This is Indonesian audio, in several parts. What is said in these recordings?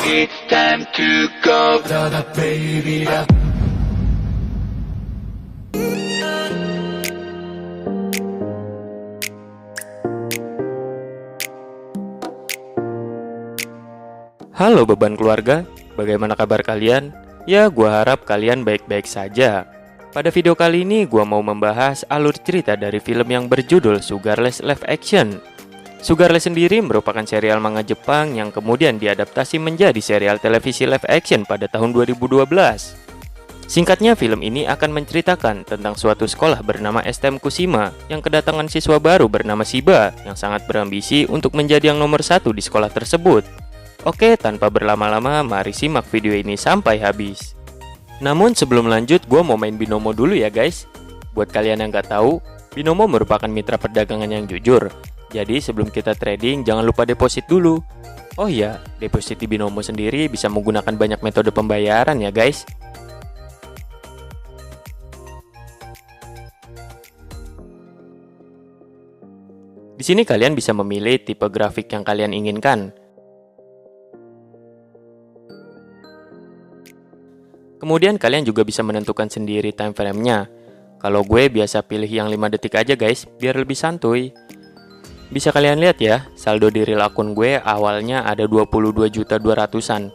It's time to go. Baby. Halo beban keluarga, bagaimana kabar kalian? Ya, gua harap kalian baik-baik saja. Pada video kali ini, gua mau membahas alur cerita dari film yang berjudul Sugarless Live Action. Sugarless sendiri merupakan serial manga Jepang yang kemudian diadaptasi menjadi serial televisi live action pada tahun 2012. Singkatnya, film ini akan menceritakan tentang suatu sekolah bernama STM Kushima yang kedatangan siswa baru bernama Shiba yang sangat berambisi untuk menjadi yang nomor satu di sekolah tersebut. Oke, tanpa berlama-lama, mari simak video ini sampai habis. Namun sebelum lanjut, gue mau main Binomo dulu ya guys. Buat kalian yang nggak tahu, Binomo merupakan mitra perdagangan yang jujur. Jadi sebelum kita trading, jangan lupa deposit dulu. Oh iya, deposit di Binomo sendiri bisa menggunakan banyak metode pembayaran ya guys. Di sini kalian bisa memilih tipe grafik yang kalian inginkan. Kemudian kalian juga bisa menentukan sendiri time frame-nya. Kalau gue biasa pilih yang 5 detik aja guys, biar lebih santuy. Bisa kalian lihat ya, saldo di real akun gue awalnya ada 22.200.000-an.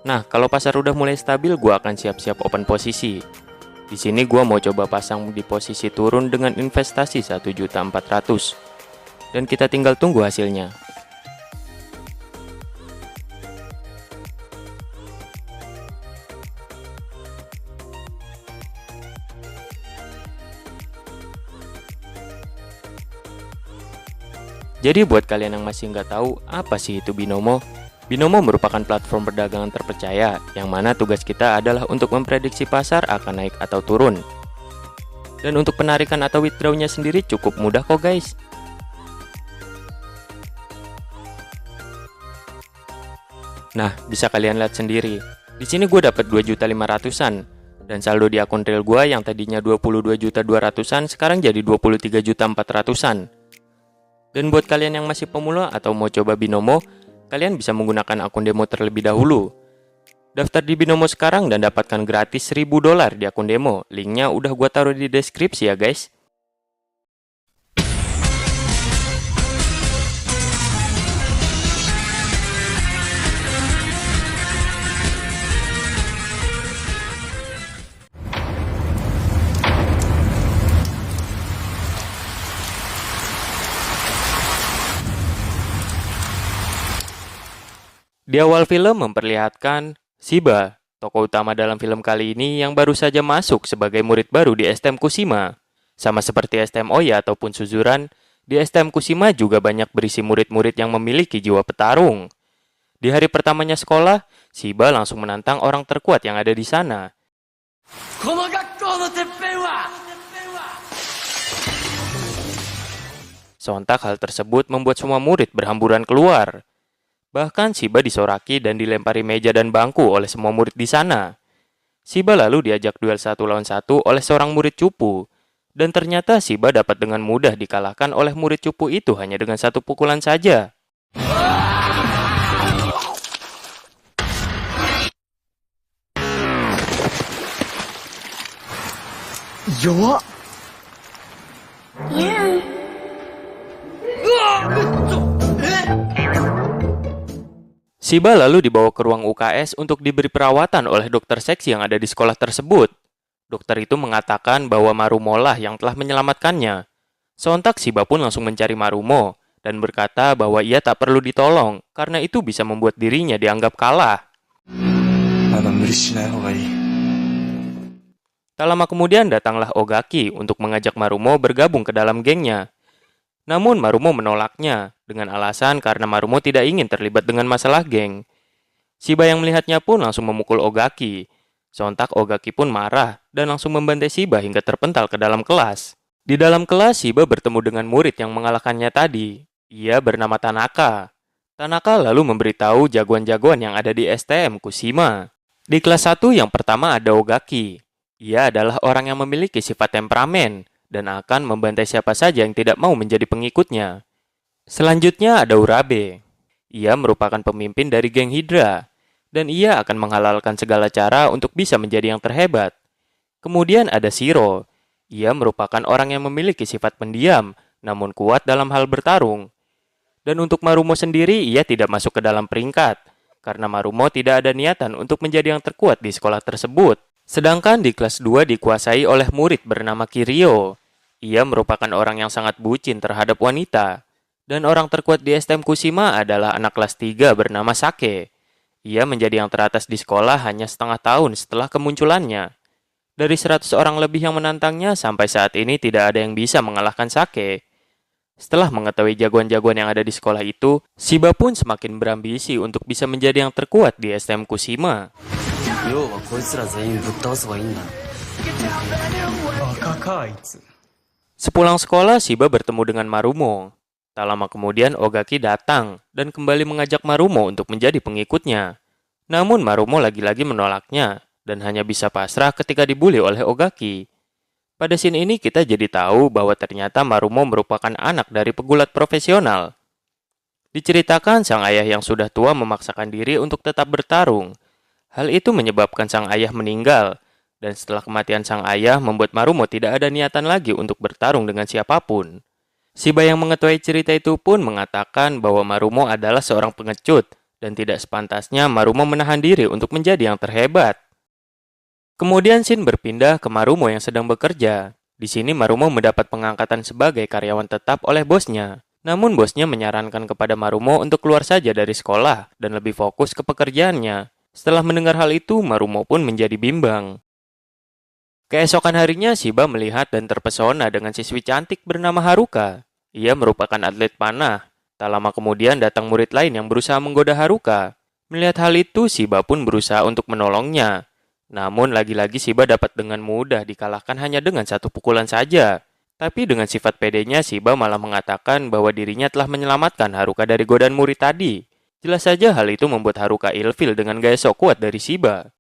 Nah, kalau pasar udah mulai stabil, gue akan siap-siap open posisi. Di sini gue mau coba pasang di posisi turun dengan investasi 1.400.000. Dan kita tinggal tunggu hasilnya. Jadi buat kalian yang masih nggak tahu apa sih itu Binomo, Binomo merupakan platform perdagangan terpercaya yang mana tugas kita adalah untuk memprediksi pasar akan naik atau turun. Dan untuk penarikan atau withdrawnya sendiri cukup mudah kok guys. Nah, bisa kalian lihat sendiri. Di sini gue dapat 2.500.000-an dan saldo di akun real gue yang tadinya 22.200.000-an sekarang jadi 23.400.000-an. Dan buat kalian yang masih pemula atau mau coba Binomo, kalian bisa menggunakan akun demo terlebih dahulu. Daftar di Binomo sekarang dan dapatkan gratis $1.000 di akun demo. Linknya udah gua taruh di deskripsi ya guys. Di awal film memperlihatkan Shiba, tokoh utama dalam film kali ini yang baru saja masuk sebagai murid baru di STM Kushima. Sama seperti STM Oya ataupun Suzuran, di STM Kushima juga banyak berisi murid-murid yang memiliki jiwa petarung. Di hari pertamanya sekolah, Shiba langsung menantang orang terkuat yang ada di sana. Sontak hal tersebut membuat semua murid berhamburan keluar. Bahkan Shiba disoraki dan dilempari meja dan bangku oleh semua murid di sana. Shiba lalu diajak duel 1 lawan 1 oleh seorang murid cupu. Dan ternyata Shiba dapat dengan mudah dikalahkan oleh murid cupu itu hanya dengan 1 pukulan saja. Yo. Shiba lalu dibawa ke ruang UKS untuk diberi perawatan oleh dokter seksi yang ada di sekolah tersebut. Dokter itu mengatakan bahwa Marumo lah yang telah menyelamatkannya. Sontak Shiba pun langsung mencari Marumo dan berkata bahwa ia tak perlu ditolong karena itu bisa membuat dirinya dianggap kalah. Tak lama kemudian datanglah Ogaki untuk mengajak Marumo bergabung ke dalam gengnya. Namun Marumo menolaknya dengan alasan karena Marumo tidak ingin terlibat dengan masalah geng. Shiba yang melihatnya pun langsung memukul Ogaki. Sontak Ogaki pun marah dan langsung membantai Shiba hingga terpental ke dalam kelas. Di dalam kelas Shiba bertemu dengan murid yang mengalahkannya tadi. Ia bernama Tanaka. Tanaka lalu memberitahu jagoan-jagoan yang ada di STM Kushima. Di kelas 1 yang pertama ada Ogaki. Ia adalah orang yang memiliki sifat temperamen dan akan membantai siapa saja yang tidak mau menjadi pengikutnya. Selanjutnya ada Urabe. Ia merupakan pemimpin dari geng Hydra. dan ia akan menghalalkan segala cara untuk bisa menjadi yang terhebat. Kemudian ada Shiro. Ia merupakan orang yang memiliki sifat pendiam, namun kuat dalam hal bertarung. Dan untuk Marumo sendiri, ia tidak masuk ke dalam peringkat, karena Marumo tidak ada niatan untuk menjadi yang terkuat di sekolah tersebut. Sedangkan di kelas 2 dikuasai oleh murid bernama Kiryu. Ia merupakan orang yang sangat bucin terhadap wanita. Dan orang terkuat di STM Kushima adalah anak kelas 3 bernama Sake. Ia menjadi yang teratas di sekolah hanya setengah tahun setelah kemunculannya. Dari 100 orang lebih yang menantangnya, sampai saat ini tidak ada yang bisa mengalahkan Sake. Setelah mengetahui jagoan-jagoan yang ada di sekolah itu, Shiba pun semakin berambisi untuk bisa menjadi yang terkuat di STM Kushima. Sepulang sekolah, Shiba bertemu dengan Marumo. Tak lama kemudian, Ogaki datang dan kembali mengajak Marumo untuk menjadi pengikutnya. Namun Marumo lagi-lagi menolaknya dan hanya bisa pasrah ketika dibully oleh Ogaki. Pada scene ini kita jadi tahu bahwa ternyata Marumo merupakan anak dari pegulat profesional. Diceritakan sang ayah yang sudah tua memaksakan diri untuk tetap bertarung. Hal itu menyebabkan sang ayah meninggal, dan setelah kematian sang ayah membuat Marumo tidak ada niatan lagi untuk bertarung dengan siapapun. Shiba yang mengetahui cerita itu pun mengatakan bahwa Marumo adalah seorang pengecut, dan tidak sepantasnya Marumo menahan diri untuk menjadi yang terhebat. Kemudian Shin berpindah ke Marumo yang sedang bekerja. Di sini Marumo mendapat pengangkatan sebagai karyawan tetap oleh bosnya. Namun bosnya menyarankan kepada Marumo untuk keluar saja dari sekolah dan lebih fokus ke pekerjaannya. Setelah mendengar hal itu, Marumo pun menjadi bimbang. Keesokan harinya, Shiba melihat dan terpesona dengan siswi cantik bernama Haruka. Ia merupakan atlet panah. Tak lama kemudian datang murid lain yang berusaha menggoda Haruka. Melihat hal itu, Shiba pun berusaha untuk menolongnya. Namun lagi-lagi Shiba dapat dengan mudah dikalahkan hanya dengan satu pukulan saja. Tapi dengan sifat pedenya, Shiba malah mengatakan bahwa dirinya telah menyelamatkan Haruka dari godaan murid tadi. Jelas saja hal itu membuat Haruka ilfil dengan gaya sok kuat dari Shiba.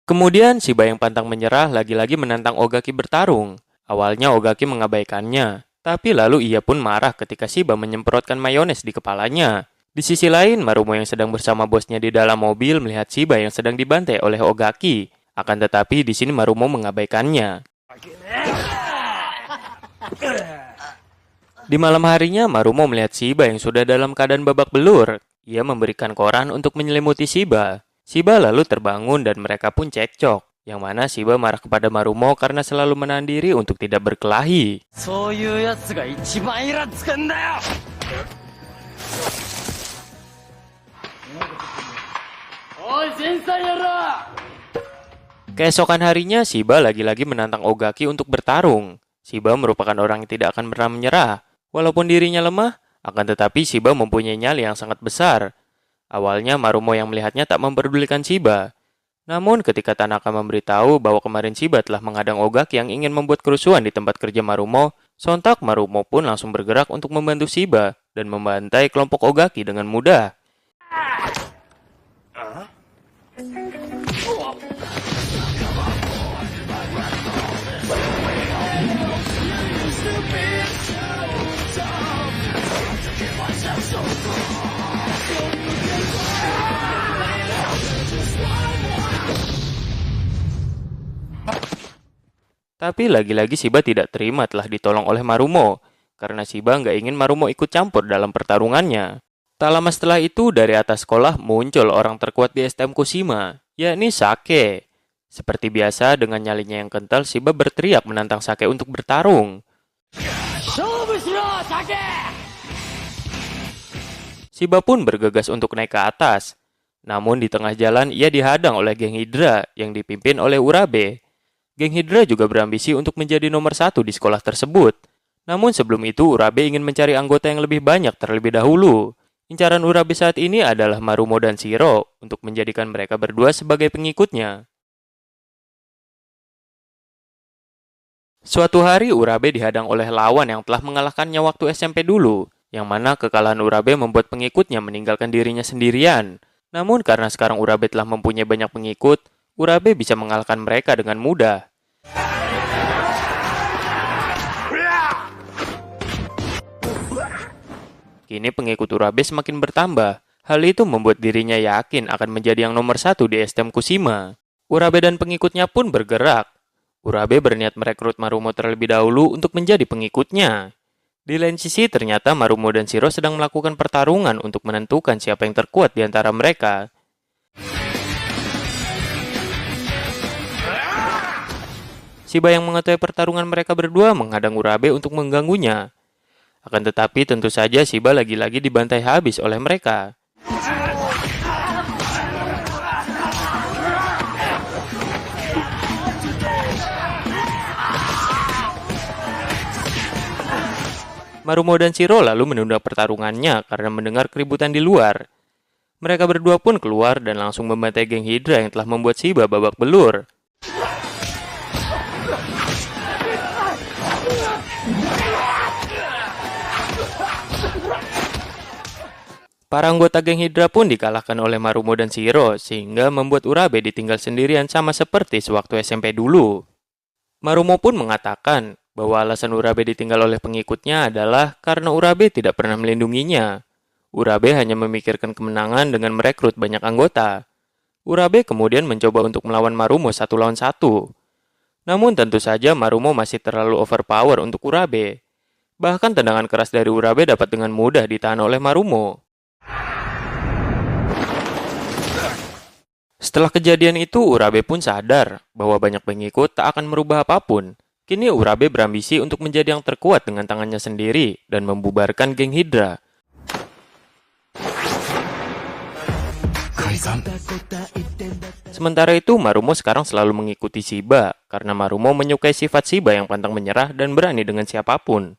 Kemudian Shiba yang pantang menyerah lagi-lagi menantang Ogaki bertarung. Awalnya Ogaki mengabaikannya, tapi lalu ia pun marah ketika Shiba menyemprotkan mayones di kepalanya. Di sisi lain, Marumo yang sedang bersama bosnya di dalam mobil melihat Shiba yang sedang dibantai oleh Ogaki. Akan tetapi di sini Marumo mengabaikannya. Di malam harinya, Marumo melihat Shiba yang sudah dalam keadaan babak belur. Ia memberikan koran untuk menyelimuti Shiba. Shiba lalu terbangun dan mereka pun cekcok. Yang mana Shiba marah kepada Marumo karena selalu menahan diri untuk tidak berkelahi. Keesokan harinya, Shiba lagi-lagi menantang Ogaki untuk bertarung. Shiba merupakan orang yang tidak akan pernah menyerah. Walaupun dirinya lemah, akan tetapi Shiba mempunyai nyali yang sangat besar. Awalnya Marumo yang melihatnya tak memperdulikan Shiba. Namun ketika Tanaka memberitahu bahwa kemarin Shiba telah menghadang Ogaki yang ingin membuat kerusuhan di tempat kerja Marumo, sontak Marumo pun langsung bergerak untuk membantu Shiba dan membantai kelompok Ogaki dengan mudah. Tapi lagi-lagi Shiba tidak terima telah ditolong oleh Marumo, karena Shiba nggak ingin Marumo ikut campur dalam pertarungannya. Tak lama setelah itu, dari atas sekolah muncul orang terkuat di STM Kushima, yakni Sake. Seperti biasa, dengan nyalinya yang kental, Shiba berteriak menantang Sake untuk bertarung. Shiba pun bergegas untuk naik ke atas. Namun di tengah jalan, ia dihadang oleh geng Hydra yang dipimpin oleh Urabe. Geng Hydra juga berambisi untuk menjadi nomor 1 di sekolah tersebut. Namun sebelum itu, Urabe ingin mencari anggota yang lebih banyak terlebih dahulu. Incaran Urabe saat ini adalah Marumo dan Shiro untuk menjadikan mereka berdua sebagai pengikutnya. Suatu hari Urabe dihadang oleh lawan yang telah mengalahkannya waktu SMP dulu, yang mana kekalahan Urabe membuat pengikutnya meninggalkan dirinya sendirian. Namun karena sekarang Urabe telah mempunyai banyak pengikut, Urabe bisa mengalahkan mereka dengan mudah. Kini pengikut Urabe semakin bertambah. Hal itu membuat dirinya yakin akan menjadi yang nomor satu di STM Kushima. Urabe dan pengikutnya pun bergerak. Urabe berniat merekrut Marumo terlebih dahulu untuk menjadi pengikutnya. Di lain sisi, ternyata Marumo dan Shiro sedang melakukan pertarungan untuk menentukan siapa yang terkuat di antara mereka. Shiba yang mengetahui pertarungan mereka berdua menghadang Urabe untuk mengganggunya. Akan tetapi tentu saja Shiba lagi-lagi dibantai habis oleh mereka. Marumo dan Shiro lalu menunda pertarungannya karena mendengar keributan di luar. Mereka berdua pun keluar dan langsung membantai geng Hydra yang telah membuat Shiba babak belur. Para anggota geng Hydra pun dikalahkan oleh Marumo dan Shiro, sehingga membuat Urabe ditinggal sendirian sama seperti sewaktu SMP dulu. Marumo pun mengatakan bahwa alasan Urabe ditinggal oleh pengikutnya adalah karena Urabe tidak pernah melindunginya. Urabe hanya memikirkan kemenangan dengan merekrut banyak anggota. Urabe kemudian mencoba untuk melawan Marumo 1 lawan 1. Namun tentu saja Marumo masih terlalu overpower untuk Urabe. Bahkan tendangan keras dari Urabe dapat dengan mudah ditahan oleh Marumo. Setelah kejadian itu, Urabe pun sadar bahwa banyak pengikut tak akan merubah apapun. Kini Urabe berambisi untuk menjadi yang terkuat dengan tangannya sendiri dan membubarkan geng Hydra. Sementara itu, Marumo sekarang selalu mengikuti Shiba karena Marumo menyukai sifat Shiba yang pantang menyerah dan berani dengan siapapun.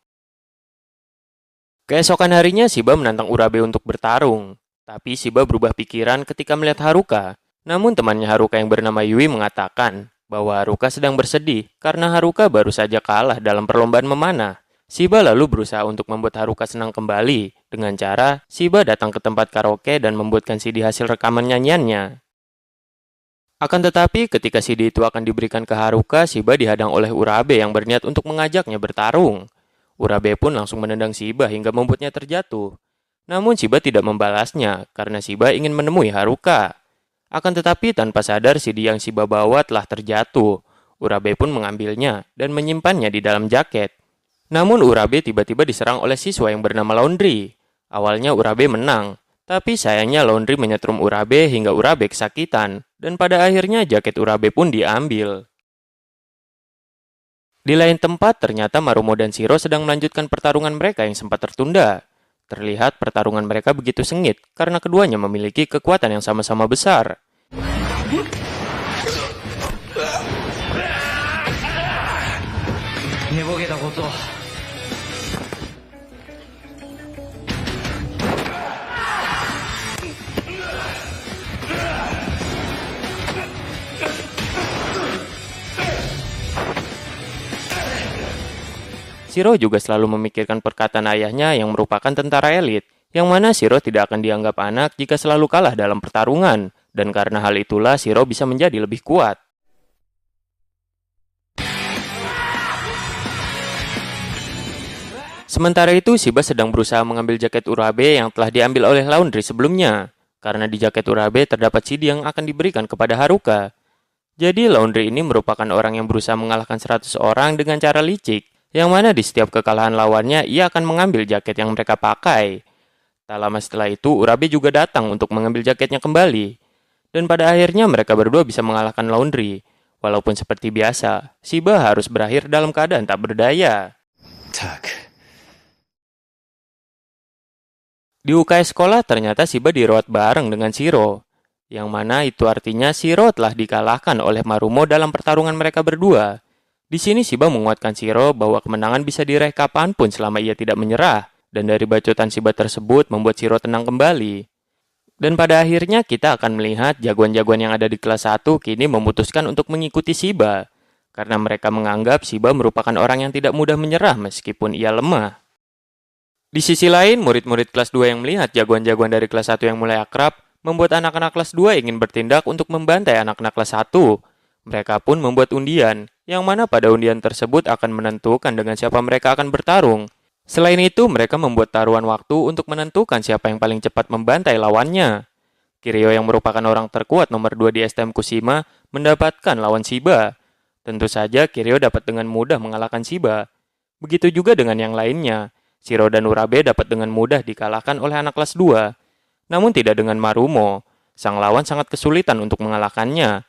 Keesokan harinya, Shiba menantang Urabe untuk bertarung. Tapi Shiba berubah pikiran ketika melihat Haruka. Namun temannya Haruka yang bernama Yui mengatakan bahwa Haruka sedang bersedih karena Haruka baru saja kalah dalam perlombaan memanah. Shiba lalu berusaha untuk membuat Haruka senang kembali dengan cara Shiba datang ke tempat karaoke dan membuatkan CD hasil rekaman nyanyiannya. Akan tetapi ketika CD itu akan diberikan ke Haruka, Shiba dihadang oleh Urabe yang berniat untuk mengajaknya bertarung. Urabe pun langsung menendang Shiba hingga membuatnya terjatuh. Namun Shiba tidak membalasnya karena Shiba ingin menemui Haruka. Akan tetapi tanpa sadar CD yang Shiba bawa telah terjatuh. Urabe pun mengambilnya dan menyimpannya di dalam jaket. Namun Urabe tiba-tiba diserang oleh siswa yang bernama Laundry. Awalnya Urabe menang, tapi sayangnya Laundry menyetrum Urabe hingga Urabe kesakitan. Dan pada akhirnya jaket Urabe pun diambil. Di lain tempat, ternyata Marumo dan Shiro sedang melanjutkan pertarungan mereka yang sempat tertunda. Terlihat pertarungan mereka begitu sengit karena keduanya memiliki kekuatan yang sama-sama besar. Shiro juga selalu memikirkan perkataan ayahnya yang merupakan tentara elit, yang mana Shiro tidak akan dianggap anak jika selalu kalah dalam pertarungan, dan karena hal itulah Shiro bisa menjadi lebih kuat. Sementara itu, Shiba sedang berusaha mengambil jaket Urabe yang telah diambil oleh Laundry sebelumnya, karena di jaket Urabe terdapat CD yang akan diberikan kepada Haruka. Jadi Laundry ini merupakan orang yang berusaha mengalahkan 100 orang dengan cara licik, yang mana di setiap kekalahan lawannya ia akan mengambil jaket yang mereka pakai. Tak lama setelah itu, Urabe juga datang untuk mengambil jaketnya kembali. Dan pada akhirnya mereka berdua bisa mengalahkan Laundry. Walaupun seperti biasa, Shiba harus berakhir dalam keadaan tak berdaya. Di UKS sekolah ternyata Shiba dirawat bareng dengan Shiro. Yang mana itu artinya Shiro telah dikalahkan oleh Marumo dalam pertarungan mereka berdua. Di sini Shiba menguatkan Shiro bahwa kemenangan bisa diraih kapanpun selama ia tidak menyerah. Dan dari bacotan Shiba tersebut membuat Shiro tenang kembali. Dan pada akhirnya kita akan melihat jagoan-jagoan yang ada di kelas 1 kini memutuskan untuk mengikuti Shiba. Karena mereka menganggap Shiba merupakan orang yang tidak mudah menyerah meskipun ia lemah. Di sisi lain, murid-murid kelas 2 yang melihat jagoan-jagoan dari kelas 1 yang mulai akrab, membuat anak-anak kelas 2 ingin bertindak untuk membantai anak-anak kelas 1. Mereka pun membuat undian, yang mana pada undian tersebut akan menentukan dengan siapa mereka akan bertarung. Selain itu, mereka membuat taruhan waktu untuk menentukan siapa yang paling cepat membantai lawannya. Kiryu yang merupakan orang terkuat nomor 2 di STM Kushima mendapatkan lawan Shiba. Tentu saja Kiryu dapat dengan mudah mengalahkan Shiba. Begitu juga dengan yang lainnya. Shiro dan Urabe dapat dengan mudah dikalahkan oleh anak kelas 2. Namun tidak dengan Marumo. Sang lawan sangat kesulitan untuk mengalahkannya.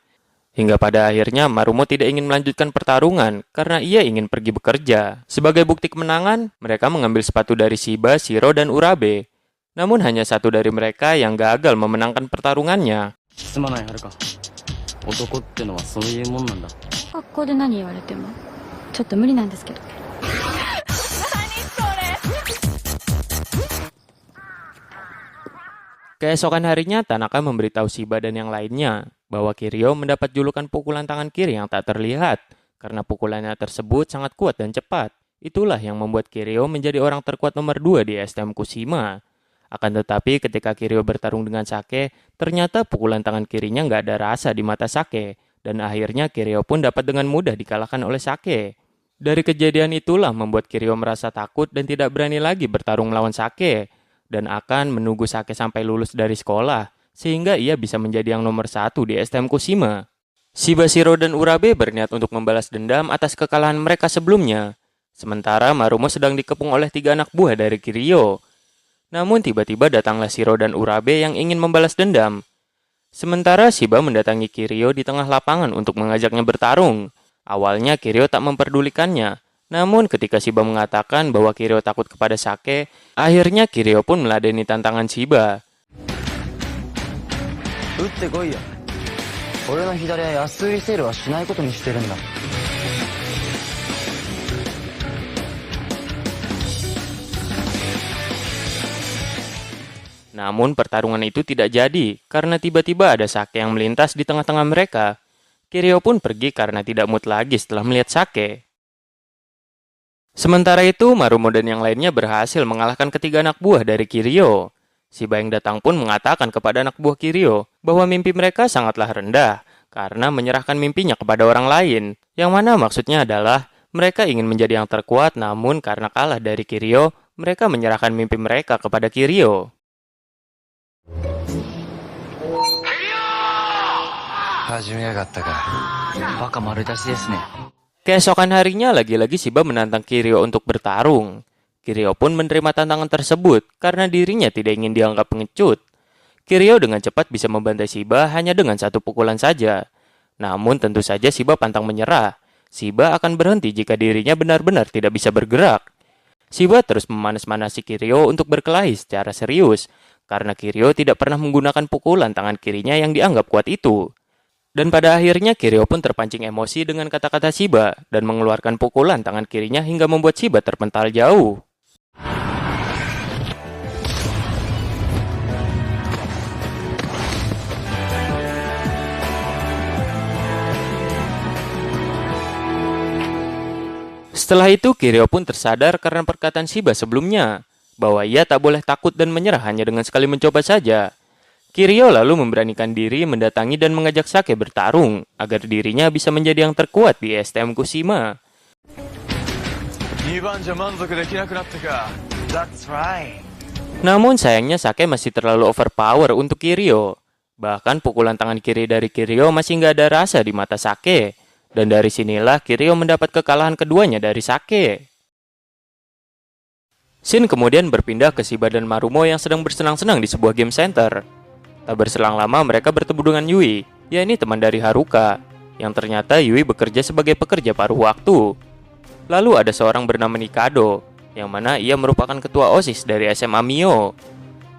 Hingga pada akhirnya Marumo tidak ingin melanjutkan pertarungan karena ia ingin pergi bekerja. Sebagai bukti kemenangan, mereka mengambil sepatu dari Shiba, Shiro, dan Urabe. Namun hanya satu dari mereka yang gagal memenangkan pertarungannya. すまないはるか男ってのはそういうもんなんだ学校で何言われてもちょっと無理なんですけど。 Keesokan harinya, Tanaka memberitahu Shiba dan yang lainnya bahwa Kiryu mendapat julukan pukulan tangan kiri yang tak terlihat karena pukulannya tersebut sangat kuat dan cepat. Itulah yang membuat Kiryu menjadi orang terkuat nomor 2 di STM Kushima. Akan tetapi ketika Kiryu bertarung dengan Sake, ternyata pukulan tangan kirinya nggak ada rasa di mata Sake. Dan akhirnya Kiryu pun dapat dengan mudah dikalahkan oleh Sake. Dari kejadian itulah membuat Kiryu merasa takut dan tidak berani lagi bertarung melawan Sake. Dan akan menunggu Sake sampai lulus dari sekolah, sehingga ia bisa menjadi yang nomor 1 di STM Kushima. Shiba, Shiro, dan Urabe berniat untuk membalas dendam atas kekalahan mereka sebelumnya. Sementara Marumo sedang dikepung oleh 3 anak buah dari Kiryu. Namun tiba-tiba datanglah Shiro dan Urabe yang ingin membalas dendam. Sementara Shiba mendatangi Kiryu di tengah lapangan untuk mengajaknya bertarung. Awalnya Kiryu tak memperdulikannya. Namun ketika Shiba mengatakan bahwa Kiryu takut kepada Sake, akhirnya Kiryu pun meladeni tantangan Shiba. 打ってこいよ俺の左は安売りセールはしないことにしてるんだ Namun pertarungan itu tidak jadi karena tiba-tiba ada Sake yang melintas di tengah-tengah mereka. Kiryu pun pergi karena tidak mood lagi setelah melihat Sake. Sementara itu, Marumo dan yang lainnya berhasil mengalahkan ketiga anak buah dari Kiryu. Shiba yang datang pun mengatakan kepada anak buah Kiryu bahwa mimpi mereka sangatlah rendah karena menyerahkan mimpinya kepada orang lain. Yang mana maksudnya adalah mereka ingin menjadi yang terkuat, namun karena kalah dari Kiryu, mereka menyerahkan mimpi mereka kepada Kiryu. 始めやがったかバカ丸出しですね Keesokan harinya lagi-lagi Shiba menantang Kiryu untuk bertarung. Kiryu pun menerima tantangan tersebut karena dirinya tidak ingin dianggap pengecut. Kiryu dengan cepat bisa membantai Shiba hanya dengan satu pukulan saja. Namun tentu saja Shiba pantang menyerah. Shiba akan berhenti jika dirinya benar-benar tidak bisa bergerak. Shiba terus memanas-manasi Kiryu untuk berkelahi secara serius karena Kiryu tidak pernah menggunakan pukulan tangan kirinya yang dianggap kuat itu. Dan pada akhirnya Kiryu pun terpancing emosi dengan kata-kata Shiba dan mengeluarkan pukulan tangan kirinya hingga membuat Shiba terpental jauh. Setelah itu Kiryu pun tersadar karena perkataan Shiba sebelumnya bahwa ia tak boleh takut dan menyerah hanya dengan sekali mencoba saja. Kiryu lalu memberanikan diri mendatangi dan mengajak Sake bertarung agar dirinya bisa menjadi yang terkuat di STM Kushima. Namun sayangnya Sake masih terlalu overpower untuk Kiryu. Bahkan pukulan tangan kiri dari Kiryu masih nggak ada rasa di mata Sake. Dan dari sinilah Kiryu mendapat kekalahan keduanya dari Sake. Shin kemudian berpindah ke Shiba dan Marumo yang sedang bersenang-senang di sebuah game center. Tak berselang lama mereka bertemu dengan Yui, yakni teman dari Haruka, yang ternyata Yui bekerja sebagai pekerja paruh waktu. Lalu ada seorang bernama Nikado, yang mana ia merupakan ketua OSIS dari SMA Mio.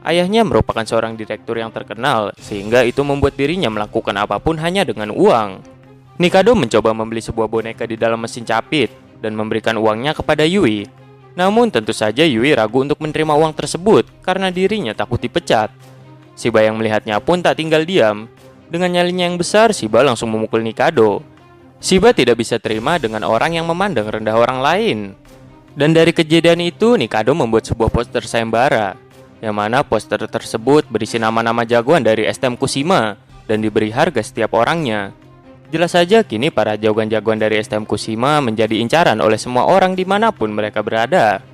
Ayahnya merupakan seorang direktur yang terkenal, sehingga itu membuat dirinya melakukan apapun hanya dengan uang. Nikado mencoba membeli sebuah boneka di dalam mesin capit, dan memberikan uangnya kepada Yui. Namun tentu saja Yui ragu untuk menerima uang tersebut, karena dirinya takut dipecat. Shiba yang melihatnya pun tak tinggal diam. Dengan nyalinya yang besar, Shiba langsung memukul Nikado. Shiba tidak bisa terima dengan orang yang memandang rendah orang lain. Dan dari kejadian itu, Nikado membuat sebuah poster sayembara, yang mana poster tersebut berisi nama-nama jagoan dari STM Kushima, dan diberi harga setiap orangnya. Jelas saja kini para jagoan-jagoan dari STM Kushima menjadi incaran oleh semua orang dimanapun mereka berada.